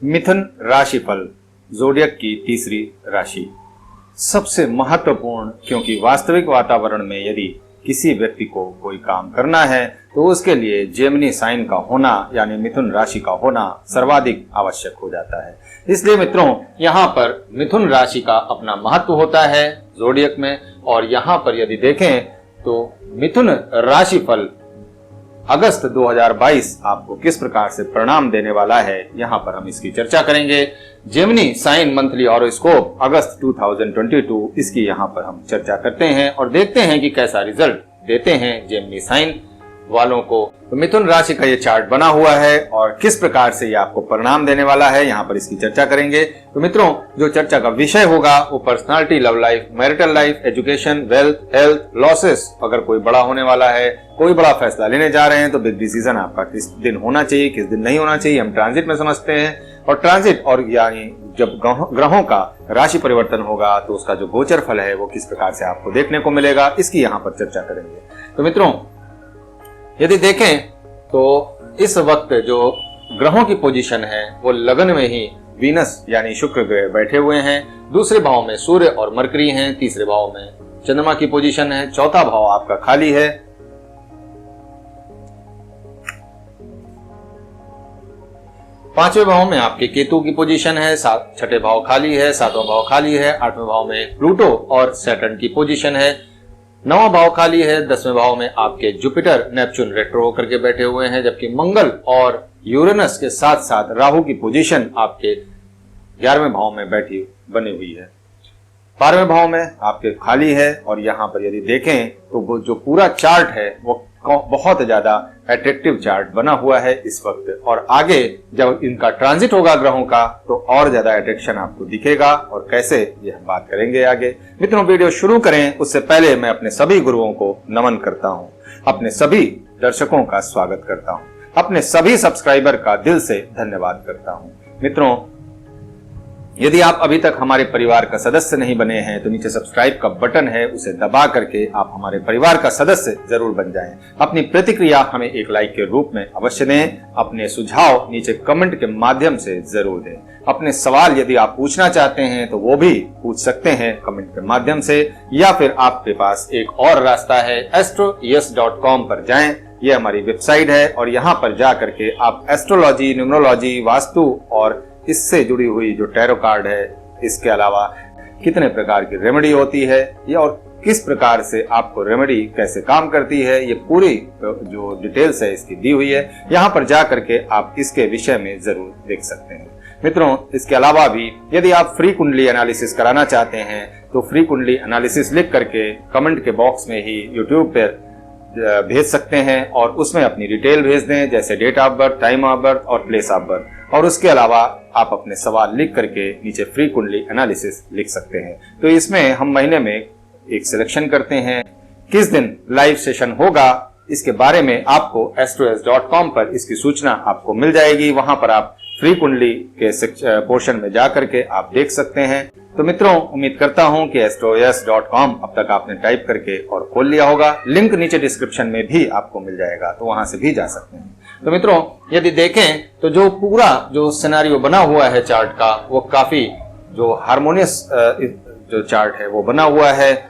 मिथुन राशिफल ज़ोडियक की तीसरी राशि सबसे महत्वपूर्ण, क्योंकि वास्तविक वातावरण में यदि किसी व्यक्ति को कोई काम करना है तो उसके लिए जेमिनी साइन का होना यानी मिथुन राशि का होना सर्वाधिक आवश्यक हो जाता है। इसलिए मित्रों, यहाँ पर मिथुन राशि का अपना महत्व होता है ज़ोडियक में। और यहाँ पर यदि देखें तो मिथुन राशिफल अगस्त 2022 आपको किस प्रकार से परिणाम देने वाला है, यहाँ पर हम इसकी चर्चा करेंगे। जेमिनी साइन मंथली हॉरोस्कोप अगस्त 2022, इसकी यहाँ पर हम चर्चा करते हैं और देखते हैं कि कैसा रिजल्ट देते हैं जेमिनी साइन वालों को। तो मिथुन राशि का ये चार्ट बना हुआ है और किस प्रकार से ये आपको परिणाम देने वाला है, यहाँ पर इसकी चर्चा करेंगे। तो मित्रों, जो चर्चा का विषय होगा वो personality, love life, marital life, education, wealth, health, losses. अगर कोई बड़ा होने वाला है, कोई बड़ा फैसला लेने जा रहे हैं तो बिग डिसीजन आपका किस दिन होना चाहिए, किस दिन नहीं होना चाहिए, हम ट्रांजिट में समझते हैं। और ट्रांजिट और यानी जब ग्रहों का राशि परिवर्तन होगा तो उसका जो गोचर फल है वो किस प्रकार से आपको देखने को मिलेगा, इसकी यहाँ पर चर्चा करेंगे। तो मित्रों, यदि देखें तो इस वक्त जो ग्रहों की पोजीशन है वो लगन में ही वीनस यानी शुक्र ग्रह बैठे हुए हैं, दूसरे भाव में सूर्य और मरकरी हैं, तीसरे भाव में चंद्रमा की पोजीशन है, चौथा भाव आपका खाली है, पांचवें भाव में आपके केतु की पोजीशन है, छठे भाव खाली है, सातवां भाव खाली है, आठवें भाव में प्लूटो और सैटर्न की पोजीशन है, नवां भाव खाली है, 10वें भाव में आपके जुपिटर नेपच्यून रेट्रो होकर के बैठे हुए हैं, जबकि मंगल और यूरेनस के साथ साथ राहु की पोजीशन आपके 11वें भाव में बनी हुई है, 12वें भाव में आपके खाली है। और यहाँ पर यदि देखें तो वो जो पूरा चार्ट है वो बहुत ज्यादा अट्रैक्टिव चार्ट बना हुआ है इस वक्त। और आगे जब इनका ट्रांजिट होगा ग्रहों का तो और ज्यादा अट्रैक्शन आपको दिखेगा, और कैसे ये हम बात करेंगे आगे। मित्रों, वीडियो शुरू करें उससे पहले मैं अपने सभी गुरुओं को नमन करता हूँ, अपने सभी दर्शकों का स्वागत करता हूँ, अपने सभी सब्सक्राइबर का दिल से धन्यवाद करता हूँ। मित्रों, यदि आप अभी तक हमारे परिवार का सदस्य नहीं बने हैं तो नीचे सब्सक्राइब का बटन है, उसे दबा करके आप हमारे परिवार का सदस्य जरूर बन जाएं। अपनी प्रतिक्रिया हमें एक लाइक के रूप में अवश्य दें, अपने सुझाव नीचे कमेंट के माध्यम से जरूर दें। अपने सवाल यदि आप पूछना चाहते हैं तो वो भी पूछ सकते हैं कमेंट के माध्यम से, या फिर आपके पास एक और रास्ता है, astroyes.com पर जाएं। यह हमारी वेबसाइट है और यहाँ पर जा करके आप एस्ट्रोलॉजी, न्यूमरोलॉजी, वास्तु और इससे जुड़ी हुई जो टैरो कार्ड है, इसके अलावा कितने प्रकार की रेमेडी होती है या और किस प्रकार से आपको रेमेडी कैसे काम करती है, ये पूरी जो डिटेल्स है इसकी दी हुई है। यहाँ पर जा करके आप इसके विषय में जरूर देख सकते हैं। मित्रों, इसके अलावा भी यदि आप फ्री कुंडली एनालिसिस कराना चाहते हैं तो फ्री कुंडली एनालिसिस लिख करके कमेंट के बॉक्स में ही यूट्यूब पर भेज सकते हैं और उसमें अपनी डिटेल भेज दें, जैसे date of birth, time of birth और प्लेस ऑफ बर्थ। और उसके अलावा आप अपने सवाल लिख करके नीचे फ्री कुंडली एनालिसिस लिख सकते हैं। तो इसमें हम महीने में एक सिलेक्शन करते हैं, किस दिन लाइव सेशन होगा इसके बारे में आपको astroyes.com पर इसकी सूचना आपको मिल जाएगी। वहां पर आप फ्री कुंडली के पोर्शन में जा करके आप देख सकते हैं। तो मित्रों, उम्मीद करता हूं कि astroyes.com अब तक आपने टाइप करके और खोल लिया होगा। लिंक नीचे डिस्क्रिप्शन में भी आपको मिल जाएगा, तो वहां से भी जा सकते हैं। तो मित्रों, यदि देखें तो जो पूरा जो सिनेरियो बना हुआ है चार्ट का, वो काफी जो हार्मोनियस जो चार्ट है वो बना हुआ है,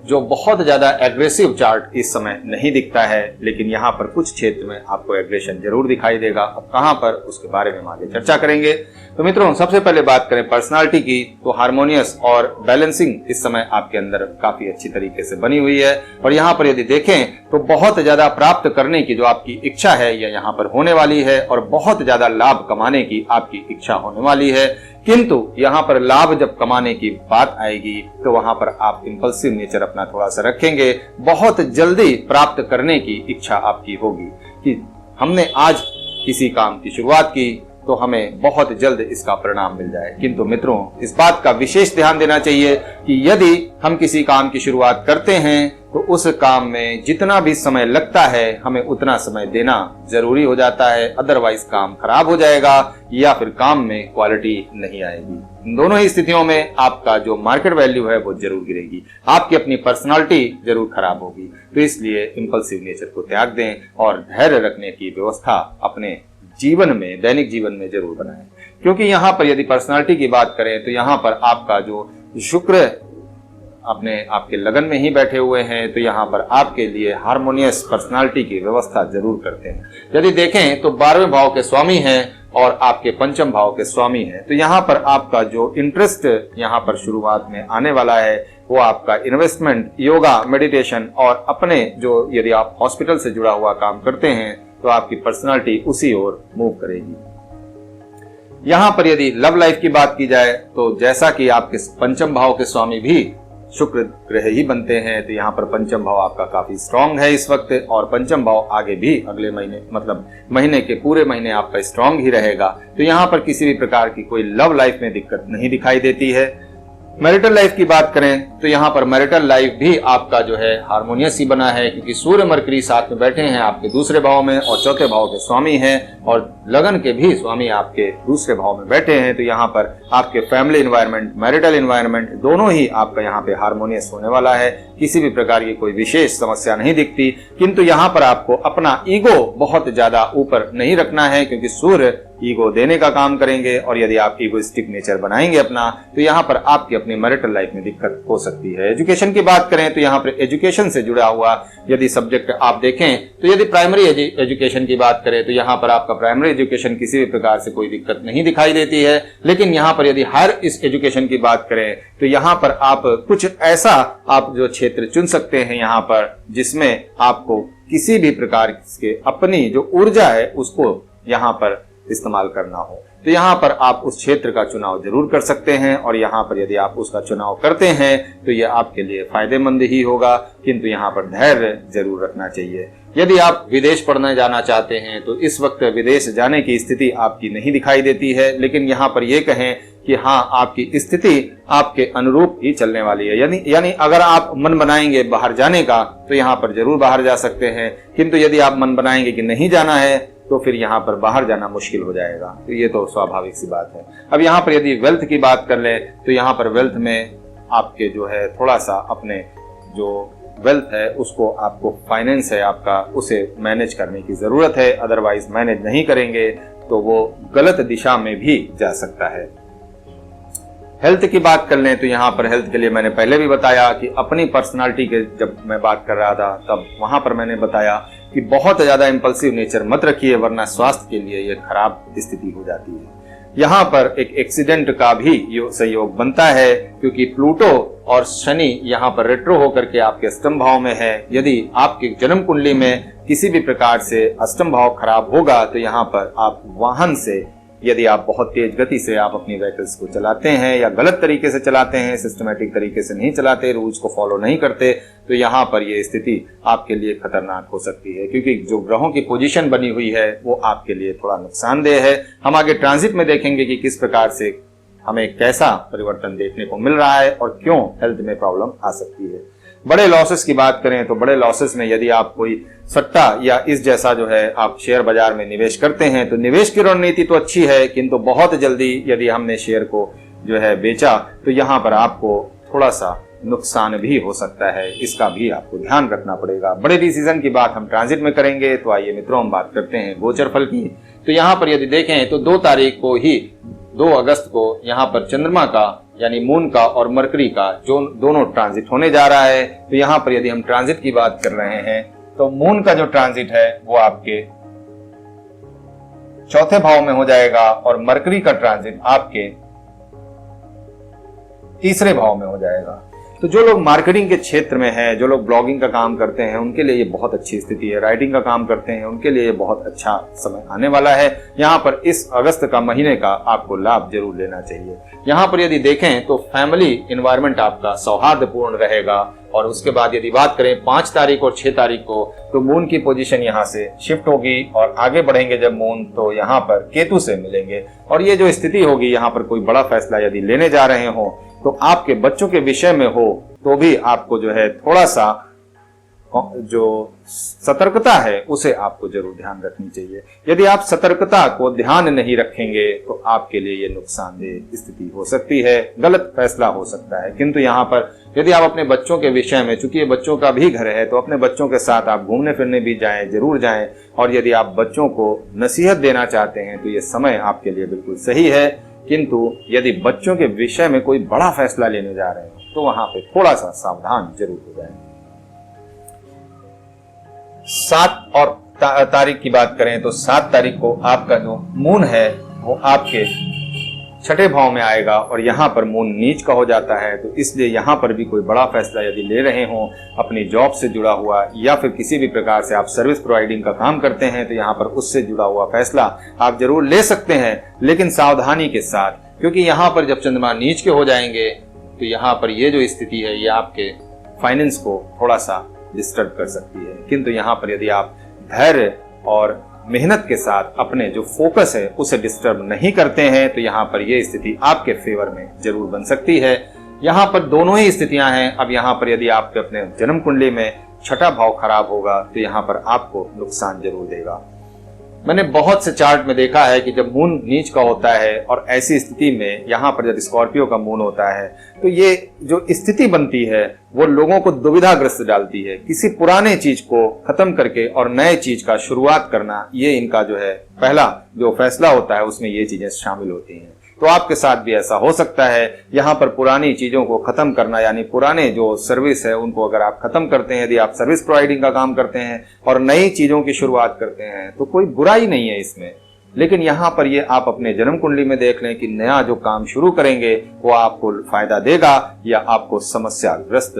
जो बहुत ज्यादा एग्रेसिव चार्ट इस समय नहीं दिखता है, लेकिन यहाँ पर कुछ क्षेत्र में आपको एग्रेशन जरूर दिखाई देगा। अब कहाँ पर, उसके बारे में हम आगे चर्चा करेंगे। तो मित्रों, सबसे पहले बात करें पर्सनालिटी की, तो हार्मोनियस और बैलेंसिंग इस समय आपके अंदर काफी अच्छी तरीके से बनी हुई है। और यहाँ पर यदि देखें तो बहुत ज्यादा प्राप्त करने की जो आपकी इच्छा है यह यहाँ पर होने वाली है, और बहुत ज्यादा लाभ कमाने की आपकी इच्छा होने वाली है। किंतु यहाँ पर लाभ जब कमाने की बात आएगी तो वहां पर आप इंपल्सिव नेचर अपना थोड़ा सा रखेंगे। बहुत जल्दी प्राप्त करने की इच्छा आपकी होगी कि हमने आज किसी काम की शुरुआत की तो हमें बहुत जल्द इसका परिणाम मिल जाए। किंतु मित्रों, इस बात का विशेष ध्यान देना चाहिए कि यदि हम किसी काम की शुरुआत करते हैं तो उस काम में जितना भी समय लगता है हमें उतना समय देना जरूरी हो जाता है, अदरवाइज काम खराब हो जाएगा या फिर काम में क्वालिटी नहीं आएगी। इन दोनों ही स्थितियों में आपका जो मार्केट वैल्यू है वो जरूर गिरेगी, आपकी अपनी पर्सनालिटी जरूर खराब होगी। तो इसलिए इंपल्सिव नेचर को त्याग दें और धैर्य रखने की व्यवस्था अपने जीवन में, दैनिक जीवन में जरूर बनाएं। क्योंकि यहाँ पर यदि पर्सनालिटी की बात करें तो यहाँ पर आपका जो शुक्र अपने आपके लगन में ही बैठे हुए हैं, तो यहाँ पर आपके लिए हार्मोनियस पर्सनालिटी की व्यवस्था जरूर करते हैं। यदि देखें तो 12वें भाव के स्वामी हैं और आपके पंचम भाव के स्वामी हैं, तो यहाँ पर आपका जो इंटरेस्ट यहाँ पर शुरुआत में आने वाला है वो आपका इन्वेस्टमेंट, योगा, मेडिटेशन और अपने जो यदि आप हॉस्पिटल से जुड़ा हुआ काम करते हैं तो आपकी पर्सनालिटी उसी ओर मूव करेगी। यहाँ पर यदि लव लाइफ की बात की जाए तो जैसा कि आपके पंचम भाव के स्वामी भी शुक्र ग्रह ही बनते हैं, तो यहाँ पर पंचम भाव आपका काफी स्ट्रांग है इस वक्त, और पंचम भाव आगे भी अगले महीने मतलब महीने के पूरे महीने आपका स्ट्रांग ही रहेगा। तो यहाँ पर किसी भी प्रकार की कोई लव लाइफ में दिक्कत नहीं दिखाई देती है। मैरिटल लाइफ की बात करें तो यहाँ पर मैरिटल लाइफ भी आपका जो है हार्मोनियस ही बना है, क्योंकि सूर्य मरकरी साथ में बैठे हैं आपके दूसरे भाव में और चौथे भाव के स्वामी हैं, और लगन के भी स्वामी आपके दूसरे भाव में बैठे हैं। तो यहाँ पर आपके फैमिली एनवायरनमेंट, मैरिटल एनवायरनमेंट दोनों ही आपका यहाँ पे हार्मोनियस होने वाला है। किसी भी प्रकार की कोई विशेष समस्या नहीं दिखती, किंतु यहाँ पर आपको अपना ईगो बहुत ज्यादा ऊपर नहीं रखना है, क्योंकि सूर्य ईगो देने का काम करेंगे, और यदि आप ईगोइस्टिक नेचर बनाएंगे अपना तो यहाँ पर आपकी अपनी मैरिटल लाइफ में दिक्कत हो सकती है। एजुकेशन की बात करें तो यहाँ पर एजुकेशन से जुड़ा हुआ यदि सब्जेक्ट आप देखें तो यदि प्राइमरी एजुकेशन की बात करें तो यहाँ पर आपका प्राइमरी एजुकेशन किसी भी प्रकार से कोई दिक्कत नहीं दिखाई देती है। लेकिन यहाँ पर यदि हायर एजुकेशन की बात करें तो यहाँ पर आप कुछ ऐसा आप जो क्षेत्र चुन सकते हैं यहाँ पर जिसमें आपको किसी भी प्रकार के अपनी जो ऊर्जा है उसको यहाँ पर इस्तेमाल करना हो, तो यहाँ पर आप उस क्षेत्र का चुनाव जरूर कर सकते हैं। और यहाँ पर यदि आप उसका चुनाव करते हैं तो यह आपके लिए फायदेमंद ही होगा, किंतु यहाँ पर धैर्य जरूर रखना चाहिए। यदि आप विदेश पढ़ने जाना चाहते हैं तो इस वक्त विदेश जाने की स्थिति आपकी नहीं दिखाई देती है, लेकिन यहाँ पर यह कहें कि हाँ, आपकी स्थिति आपके अनुरूप ही चलने वाली है। यानी अगर आप मन बनाएंगे बाहर जाने का तो यहाँ पर जरूर बाहर जा सकते हैं, किंतु यदि आप मन बनाएंगे कि नहीं जाना है तो फिर यहाँ पर बाहर जाना मुश्किल हो जाएगा। तो ये तो स्वाभाविक सी बात है। अब यहाँ पर यदि वेल्थ की बात कर ले तो यहाँ पर वेल्थ में आपके जो है थोड़ा सा अपने जो वेल्थ है उसको, आपको फाइनेंस है आपका, उसे मैनेज करने की जरूरत है। अदरवाइज मैनेज नहीं करेंगे तो वो गलत दिशा में भी जा सकता है। हेल्थ की बात कर लें तो यहाँ पर हेल्थ के लिए मैंने पहले भी बताया कि अपनी पर्सनालिटी के जब मैं बात कर रहा था तब वहां पर मैंने बताया कि बहुत ज्यादा इंपल्सिव नेचर मत रखिए, वरना स्वास्थ्य के लिए यह खराब स्थिति हो जाती है। यहाँ पर एक एक्सीडेंट का भी संयोग बनता है, क्योंकि प्लूटो और शनि यहाँ पर रेट्रो होकर के आपके अष्टम भाव में है। यदि आपकी जन्म कुंडली में किसी भी प्रकार से अष्टम भाव खराब होगा तो यहाँ पर आप वाहन से, यदि आप बहुत तेज गति से आप अपनी व्हीकल्स को चलाते हैं या गलत तरीके से चलाते हैं, सिस्टमेटिक तरीके से नहीं चलाते, रूल्स को फॉलो नहीं करते, तो यहाँ पर ये स्थिति आपके लिए खतरनाक हो सकती है, क्योंकि जो ग्रहों की पोजीशन बनी हुई है वो आपके लिए थोड़ा नुकसानदेह है। हम आगे ट्रांजिट में देखेंगे कि किस प्रकार से हमें कैसा परिवर्तन देखने को मिल रहा है और क्यों हेल्थ में प्रॉब्लम आ सकती है। बड़े लॉसेस की बात करें तो बड़े लॉसेस में यदि आप कोई सट्टा या इस जैसा जो है आप शेयर बाजार में निवेश करते हैं तो निवेश की रणनीति तो अच्छी है, किंतु बहुत जल्दी यदि हमने शेयर को जो है बेचा तो यहाँ पर आपको थोड़ा सा नुकसान भी हो सकता है, इसका भी आपको ध्यान रखना पड़ेगा। बड़े डिसीजन की बात हम ट्रांजिट में करेंगे। तो आइए मित्रों, हम बात करते हैं गोचर फल की। तो यहाँ पर यदि देखें तो 2 तारीख को ही 2 अगस्त को यहाँ पर चंद्रमा का यानी मून का और मरकरी का जो दोनों ट्रांजिट होने जा रहा है। तो यहाँ पर यदि हम ट्रांजिट की बात कर रहे हैं तो मून का जो ट्रांजिट है वो आपके चौथे भाव में हो जाएगा और मरकरी का ट्रांजिट आपके तीसरे भाव में हो जाएगा। तो जो लोग मार्केटिंग के क्षेत्र में हैं, जो लोग ब्लॉगिंग का काम करते हैं, उनके लिए ये बहुत अच्छी स्थिति है। राइटिंग का काम करते हैं उनके लिए ये बहुत अच्छा समय आने वाला है। यहाँ पर इस अगस्त का महीने का आपको लाभ जरूर लेना चाहिए। यहाँ पर यदि देखें तो फैमिली एनवायरनमेंट आपका सौहार्दपूर्ण रहेगा। और उसके बाद यदि बात करें 5 तारीख और 6 तारीख को तो मून की पोजीशन यहाँ से शिफ्ट होगी और आगे बढ़ेंगे जब मून तो यहाँ पर केतु से मिलेंगे। और ये जो स्थिति होगी, यहाँ पर कोई बड़ा फैसला यदि लेने जा रहे हो तो आपके बच्चों के विषय में हो तो भी आपको जो है थोड़ा सा जो सतर्कता है उसे आपको जरूर ध्यान रखनी चाहिए। यदि आप सतर्कता को ध्यान नहीं रखेंगे तो आपके लिए ये नुकसानदेह स्थिति हो सकती है, गलत फैसला हो सकता है। किंतु यहाँ पर यदि आप अपने बच्चों के विषय में, चूंकि ये बच्चों का भी घर है, तो अपने बच्चों के साथ आप घूमने फिरने भी जाएं, जरूर जाएं। और यदि आप बच्चों को नसीहत देना चाहते हैं तो ये समय आपके लिए बिल्कुल सही है। किंतु यदि बच्चों के विषय में कोई बड़ा फैसला लेने जा रहे हैं तो वहां पे थोड़ा सा सावधान जरूर हो जाएं। 7 और तारीख की बात करें तो 7 तारीख को आपका जो मून है वो आपके छठे भाव में आएगा और यहाँ पर मून नीच का हो जाता है। तो इसलिए यहाँ पर भी कोई बड़ा फैसला यदि ले रहे हों अपनी जॉब से जुड़ा हुआ या फिर किसी भी प्रकार से आप सर्विस प्रोवाइडिंग का काम करते हैं तो यहाँ पर उससे जुड़ा हुआ फैसला आप जरूर ले सकते हैं, लेकिन सावधानी के साथ, क्योंकि यहाँ पर जब चंद्रमा नीच के हो जाएंगे तो यहाँ पर ये जो स्थिति है ये आपके फाइनेंस को थोड़ा सा डिस्टर्ब कर सकती है। किंतु यहाँ पर यदि आप धैर्य और मेहनत के साथ अपने जो फोकस है उसे डिस्टर्ब नहीं करते हैं तो यहाँ पर यह स्थिति आपके फेवर में जरूर बन सकती है। यहाँ पर दोनों ही स्थितियां हैं। अब यहाँ पर यदि आपके अपने जन्म कुंडली में छठा भाव खराब होगा तो यहाँ पर आपको नुकसान जरूर देगा। मैंने बहुत से चार्ट में देखा है कि जब मून नीच का होता है और ऐसी स्थिति में यहाँ पर जब स्कॉर्पियो का मून होता है तो ये जो स्थिति बनती है वो लोगों को दुविधाग्रस्त डालती है। किसी पुराने चीज को खत्म करके और नए चीज का शुरुआत करना, ये इनका जो है पहला जो फैसला होता है उसमें ये चीजें शामिल होती हैं। तो आपके साथ भी ऐसा हो सकता है। यहाँ पर पुरानी चीजों को खत्म करना, यानी पुराने जो सर्विस है उनको अगर आप खत्म करते हैं, यदि आप सर्विस प्रोवाइडिंग का काम करते हैं और नई चीजों की शुरुआत करते हैं तो कोई बुराई नहीं है इसमें। लेकिन यहाँ पर ये आप अपने जन्म कुंडली में देख लें कि नया जो काम शुरू करेंगे वो आपको फायदा देगा या आपको समस्याग्रस्त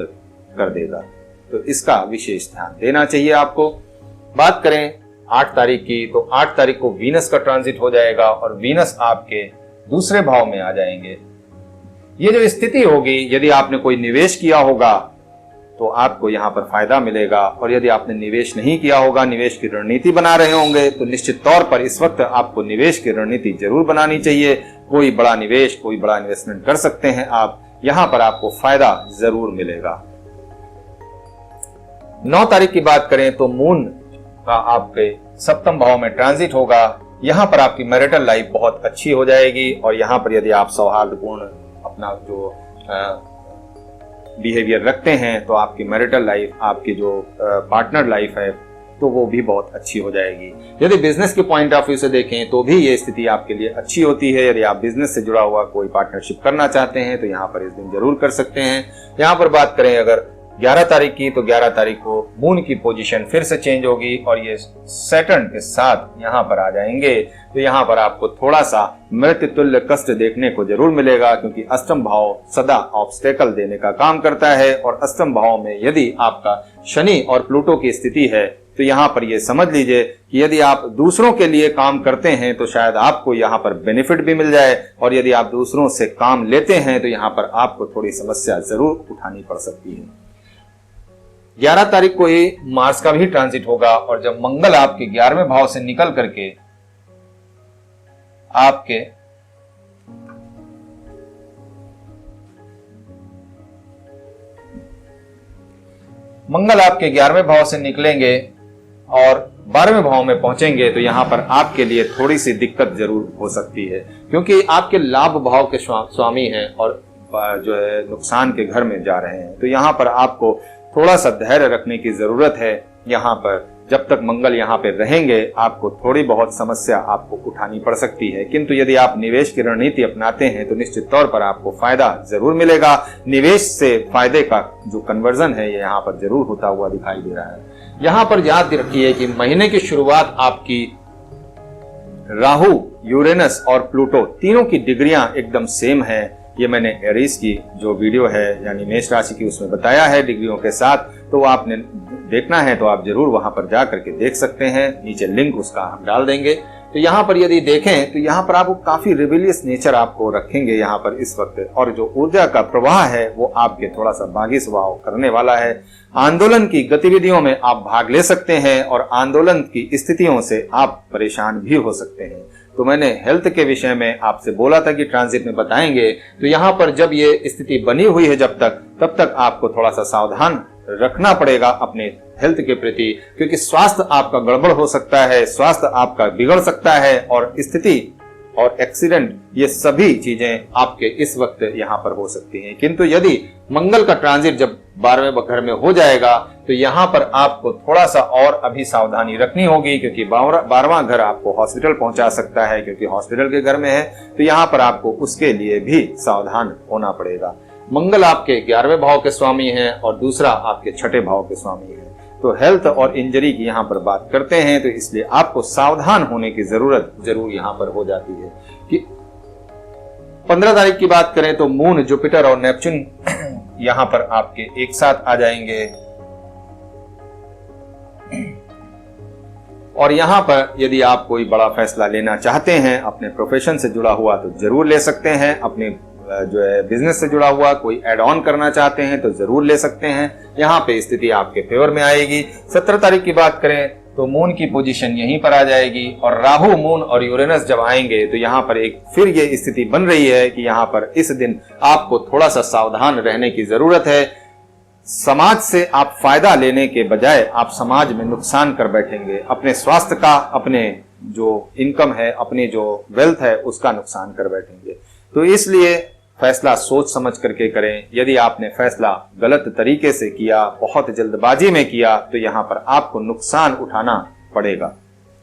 कर देगा। तो इसका विशेष ध्यान देना चाहिए आपको। बात करें 8 तारीख की, तो 8 तारीख को वीनस का ट्रांजिट हो जाएगा और वीनस आपके दूसरे भाव में आ जाएंगे। ये जो स्थिति होगी, यदि आपने कोई निवेश किया होगा तो आपको यहाँ पर फायदा मिलेगा, और यदि आपने निवेश नहीं किया होगा, निवेश की रणनीति बना रहे होंगे, तो निश्चित तौर पर इस वक्त आपको निवेश की रणनीति जरूर बनानी चाहिए। कोई बड़ा निवेश, कोई बड़ा इन्वेस्टमेंट कर सकते हैं आप, यहाँ पर आपको फायदा जरूर मिलेगा। 9 तारीख की बात करें तो मून का आपके सप्तम भाव में ट्रांजिट होगा। यहाँ पर आपकी मैरिटल लाइफ बहुत अच्छी हो जाएगी और यहाँ पर यदि आप सौहार्दपूर्ण अपना जो बिहेवियर रखते हैं तो आपकी मैरिटल लाइफ, आपकी जो पार्टनर लाइफ है तो वो भी बहुत अच्छी हो जाएगी। यदि बिजनेस के पॉइंट ऑफ व्यू से देखें तो भी ये स्थिति आपके लिए अच्छी होती है। यदि आप बिजनेस से जुड़ा हुआ कोई पार्टनरशिप करना चाहते हैं तो यहाँ पर इस दिन जरूर कर सकते हैं। यहाँ पर बात करें अगर 11 तारीख की, तो 11 तारीख को मून की पोजीशन फिर से चेंज होगी और ये सैटर्न के साथ यहाँ पर आ जाएंगे। तो यहाँ पर आपको थोड़ा सा मृत्यु तुल्य कष्ट देखने को जरूर मिलेगा, क्योंकि अष्टम भाव सदा ऑब्स्टेकल देने का काम करता है। और अष्टम भाव में यदि आपका शनि और प्लूटो की स्थिति है तो यहाँ पर ये समझ लीजिए कि यदि आप दूसरों के लिए काम करते हैं तो शायद आपको यहाँ पर बेनिफिट भी मिल जाए, और यदि आप दूसरों से काम लेते हैं तो यहाँ पर आपको थोड़ी समस्या जरूर उठानी पड़ सकती है। 11 तारीख को ही मार्स का भी ट्रांजिट होगा, और जब मंगल आपके 11वें भाव से निकल करके आपके मंगल आपके 11वें भाव से निकलेंगे और 12वें भाव में पहुंचेंगे तो यहां पर आपके लिए थोड़ी सी दिक्कत जरूर हो सकती है, क्योंकि आपके लाभ भाव के स्वामी हैं और जो है नुकसान के घर में जा रहे हैं। तो यहां पर आपको थोड़ा सा धैर्य रखने की जरूरत है। यहाँ पर जब तक मंगल यहाँ पे रहेंगे आपको थोड़ी बहुत समस्या आपको उठानी पड़ सकती है, किंतु यदि आप निवेश की रणनीति अपनाते हैं तो निश्चित तौर पर आपको फायदा जरूर मिलेगा। निवेश से फायदे का जो कन्वर्जन है ये यहाँ पर जरूर होता हुआ दिखाई दे रहा है। यहाँ पर याद रखिए कि महीने की शुरुआत आपकी राहु, यूरेनस और प्लूटो तीनों की डिग्रियां एकदम सेम है। ये मैंने एरीज की जो वीडियो है यानी मेष राशि की उसमें बताया है डिग्रियों के साथ, तो आपने देखना है तो आप जरूर वहां पर जा करके देख सकते हैं। नीचे लिंक उसका हम डाल देंगे। तो यहाँ पर यदि देखें तो यहाँ पर आपको काफी रिबेलियस नेचर आपको रखेंगे यहाँ पर इस वक्त, और जो ऊर्जा का प्रवाह है वो आपके थोड़ा सा बागी स्वभाव करने वाला है। आंदोलन की गतिविधियों में आप भाग ले सकते हैं और आंदोलन की स्थितियों से आप परेशान भी हो सकते हैं। तो मैंने हेल्थ के विषय में आपसे बोला था कि ट्रांजिट में बताएंगे, तो यहाँ पर जब ये स्थिति बनी हुई है तब तक आपको थोड़ा सा सावधान रखना पड़ेगा अपने हेल्थ के प्रति, क्योंकि स्वास्थ्य आपका गड़बड़ हो सकता है, स्वास्थ्य आपका बिगड़ सकता है और स्थिति और एक्सीडेंट ये सभी चीजें आपके इस वक्त यहाँ पर हो सकती हैं। किंतु यदि मंगल का ट्रांजिट जब 12वें घर में हो जाएगा तो यहाँ पर आपको थोड़ा सा और अभी सावधानी रखनी होगी, क्योंकि 12वां घर आपको हॉस्पिटल पहुंचा सकता है, क्योंकि हॉस्पिटल के घर में है, तो यहाँ पर आपको उसके लिए भी सावधान होना पड़ेगा। मंगल आपके 11वें भाव के स्वामी हैं और दूसरा आपके 6ठे भाव के स्वामी है। तो हेल्थ और इंजरी की यहाँ पर बात करते हैं, तो इसलिए आपको सावधान होने की जरूरत जरूर यहाँ पर हो जाती है। कि 15 तारीख की बात करें तो मून, जुपिटर और नेपच्यून यहाँ पर आपके एक साथ आ जाएंगे और यहाँ पर यदि आप कोई बड़ा फैसला लेना चाहते हैं अपने प्रोफेशन से जुड़ा हुआ तो जरूर ले सकते हैं, अपने जो है बिजनेस से जुड़ा हुआ कोई एड ऑन करना चाहते हैं तो जरूर ले सकते हैं। यहाँ पे स्थिति आपके फेवर में आएगी। 17 तारीख की बात करें तो मून की पोजीशन यहीं पर आ जाएगी और राहु, मून और यूरेनस जब आएंगे तो यहाँ पर एक फिर ये स्थिति बन रही है कि यहाँ पर इस दिन आपको थोड़ा सा सावधान रहने की जरूरत है। समाज से आप फायदा लेने के बजाय आप समाज में नुकसान कर बैठेंगे, अपने स्वास्थ्य का, अपने जो इनकम है, अपनी जो वेल्थ है उसका नुकसान कर बैठेंगे। तो इसलिए फैसला सोच समझ करके करें। यदि आपने फैसला गलत तरीके से किया, बहुत जल्दबाजी में किया, तो यहाँ पर आपको नुकसान उठाना पड़ेगा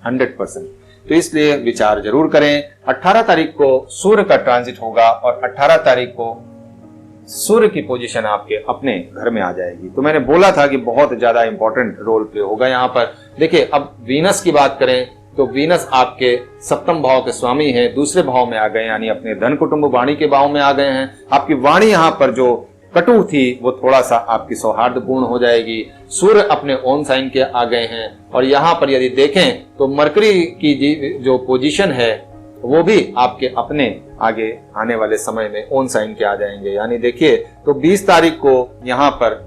100%। तो इसलिए विचार जरूर करें। 18 तारीख को सूर्य का ट्रांजिट होगा और 18 तारीख को सूर्य की पोजीशन आपके अपने घर में आ जाएगी। तो मैंने बोला था कि बहुत ज्यादा इंपॉर्टेंट रोल प्ले होगा यहाँ पर। देखिए, अब वीनस की बात करें तो वीनस आपके 7वें भाव के स्वामी हैं, दूसरे भाव में आ गए, यानी अपने धन कुटुंब वाणी के भाव में आ गए हैं। आपकी वाणी यहाँ पर जो कटु थी वो थोड़ा सा आपकी सौहार्दपूर्ण हो जाएगी। सूर्य अपने ओन साइन के आ गए हैं और यहाँ पर यदि देखें तो मरकरी की जो पोजीशन है वो भी आपके अपने आगे आने वाले समय में ओन साइन के आ जाएंगे। यानी देखिए, तो 20 तारीख को यहाँ पर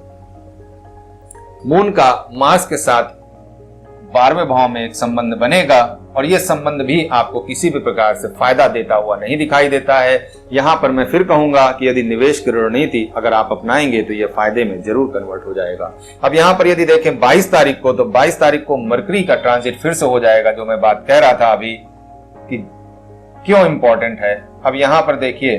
मून का मार्स के साथ 12वें भाव में एक संबंध बनेगा और यह संबंध भी आपको किसी भी प्रकार से फायदा देता हुआ नहीं दिखाई देता है। यहाँ पर मैं फिर कहूंगा कि यदि निवेश की रणनीति अगर आप अपनाएंगे तो यह फायदे में जरूर कन्वर्ट हो जाएगा। अब यहाँ पर यदि देखें 22 तारीख को, तो 22 तारीख को मरकरी का ट्रांजिट फिर से हो जाएगा, जो मैं बात कह रहा था अभी कि क्यों इंपॉर्टेंट है। अब यहाँ पर देखिए,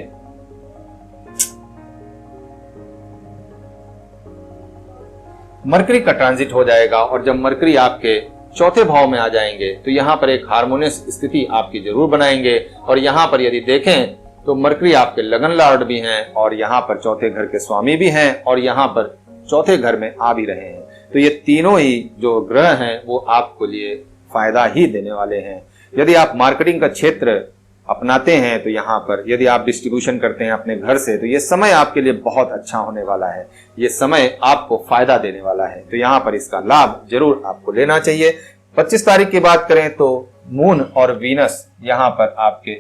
मरकरी का ट्रांजिट हो जाएगा और जब मरकरी आपके 4थे भाव में आ जाएंगे तो यहाँ पर एक हार्मोनियस स्थिति आपकी जरूर बनाएंगे। और यहाँ पर यदि देखें तो मरकरी आपके लगन लॉर्ड भी हैं और यहाँ पर 4थे घर के स्वामी भी हैं और यहाँ पर 4थे घर में आ भी रहे हैं। तो ये तीनों ही जो ग्रह हैं वो आपको लिए फायदा ही देने वाले हैं। यदि आप मार्केटिंग का क्षेत्र अपनाते हैं तो यहाँ पर यदि आप डिस्ट्रीब्यूशन करते हैं अपने घर से तो ये समय आपके लिए बहुत अच्छा होने वाला है, ये समय आपको फायदा देने वाला है। तो यहाँ पर इसका लाभ जरूर आपको लेना चाहिए। 25 तारीख की बात करें तो मून और वीनस यहाँ पर आपके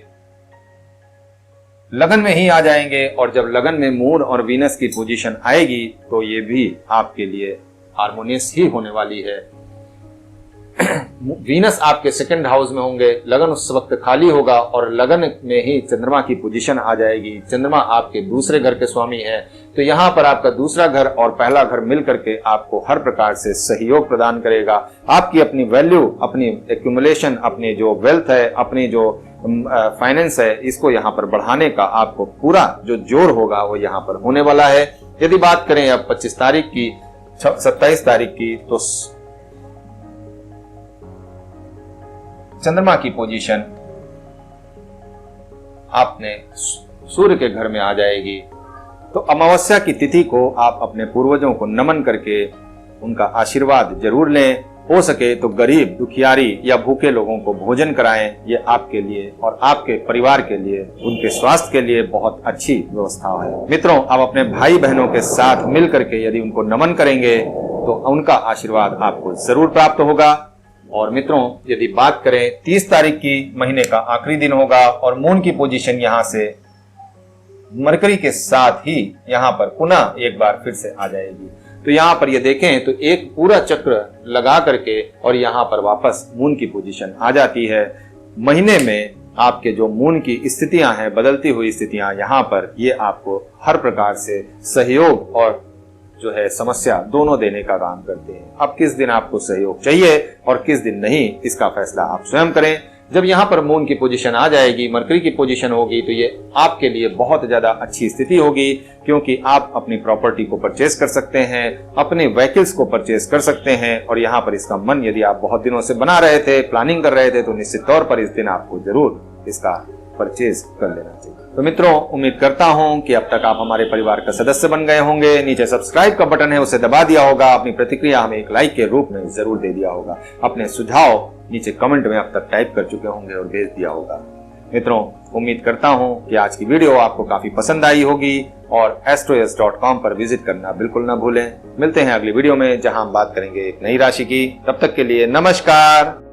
लगन में ही आ जाएंगे और जब लगन में मून और वीनस की पोजीशन आएगी तो ये भी आपके लिए हार्मोनियस ही होने वाली है। वीनस आपके 2nd हाउस में होंगे, लगन उस वक्त खाली होगा और लगन में ही चंद्रमा की पोजीशन आ जाएगी। चंद्रमा आपके दूसरे घर के स्वामी है, तो यहाँ पर आपका दूसरा घर और पहला घर मिल करके आपको हर प्रकार से सहयोग प्रदान करेगा। आपकी अपनी वैल्यू, अपनी एक्यूमुलेशन, अपनी जो वेल्थ है, अपनी जो फाइनेंस है, इसको यहाँ पर बढ़ाने का आपको पूरा जो जोर होगा वो यहाँ पर होने वाला है। यदि बात करें अब 25 तारीख की, 27 तारीख की, तो चंद्रमा की पोजीशन आपने सूर्य के घर में आ जाएगी। तो अमावस्या की तिथि को आप अपने पूर्वजों को नमन करके उनका आशीर्वाद जरूर लें। हो सके तो गरीब, दुखियारी या भूखे लोगों को भोजन कराएं। ये आपके लिए और आपके परिवार के लिए, उनके स्वास्थ्य के लिए बहुत अच्छी व्यवस्था है। मित्रों, आप अपने भाई बहनों के साथ मिल करके यदि उनको नमन करेंगे तो उनका आशीर्वाद आपको जरूर प्राप्त होगा। और मित्रों, यदि बात करें 30 तारीख की, महीने का आखिरी दिन होगा और मून की पोजीशन यहां से मरकरी के साथ ही यहां पर पुनः एक बार फिर से आ जाएगी। तो यहां पर ये देखें तो एक पूरा चक्र लगा करके और यहां पर वापस मून की पोजीशन आ जाती है। महीने में आपके जो मून की स्थितियां हैं, बदलती हुई स्थितियां, यहां पर ये आपको हर प्रकार से सहयोग और जो है समस्या दोनों देने का काम करते हैं। अब किस दिन आपको सहयोग चाहिए और किस दिन नहीं, इसका फैसला आप स्वयं करें। जब यहाँ पर मून की पोजीशन आ जाएगी, मरकरी की पोजीशन होगी, तो ये आपके लिए बहुत ज्यादा अच्छी स्थिति होगी, क्योंकि आप अपनी प्रॉपर्टी को परचेज कर सकते हैं, अपने व्हीकल्स को परचेज कर सकते हैं। और यहाँ पर इसका मन यदि आप बहुत दिनों से बना रहे थे, प्लानिंग कर रहे थे, तो निश्चित तौर पर इस दिन आपको जरूर इसका परचेज कर लेना चाहिए। तो मित्रों, उम्मीद करता हूं कि अब तक आप हमारे परिवार का सदस्य बन गए होंगे। नीचे सब्सक्राइब का बटन है, उसे दबा दिया होगा। अपनी प्रतिक्रिया हमें एक लाइक के रूप में जरूर दे दिया होगा। अपने सुझाव नीचे कमेंट में अब तक टाइप कर चुके होंगे और भेज दिया होगा। मित्रों, उम्मीद करता हूं कि आज की वीडियो आपको काफी पसंद आई होगी और astroas.com पर विजिट करना बिल्कुल ना भूलें। मिलते हैं अगली वीडियो में, जहां हम बात करेंगे एक नई राशि की। तब तक के लिए नमस्कार।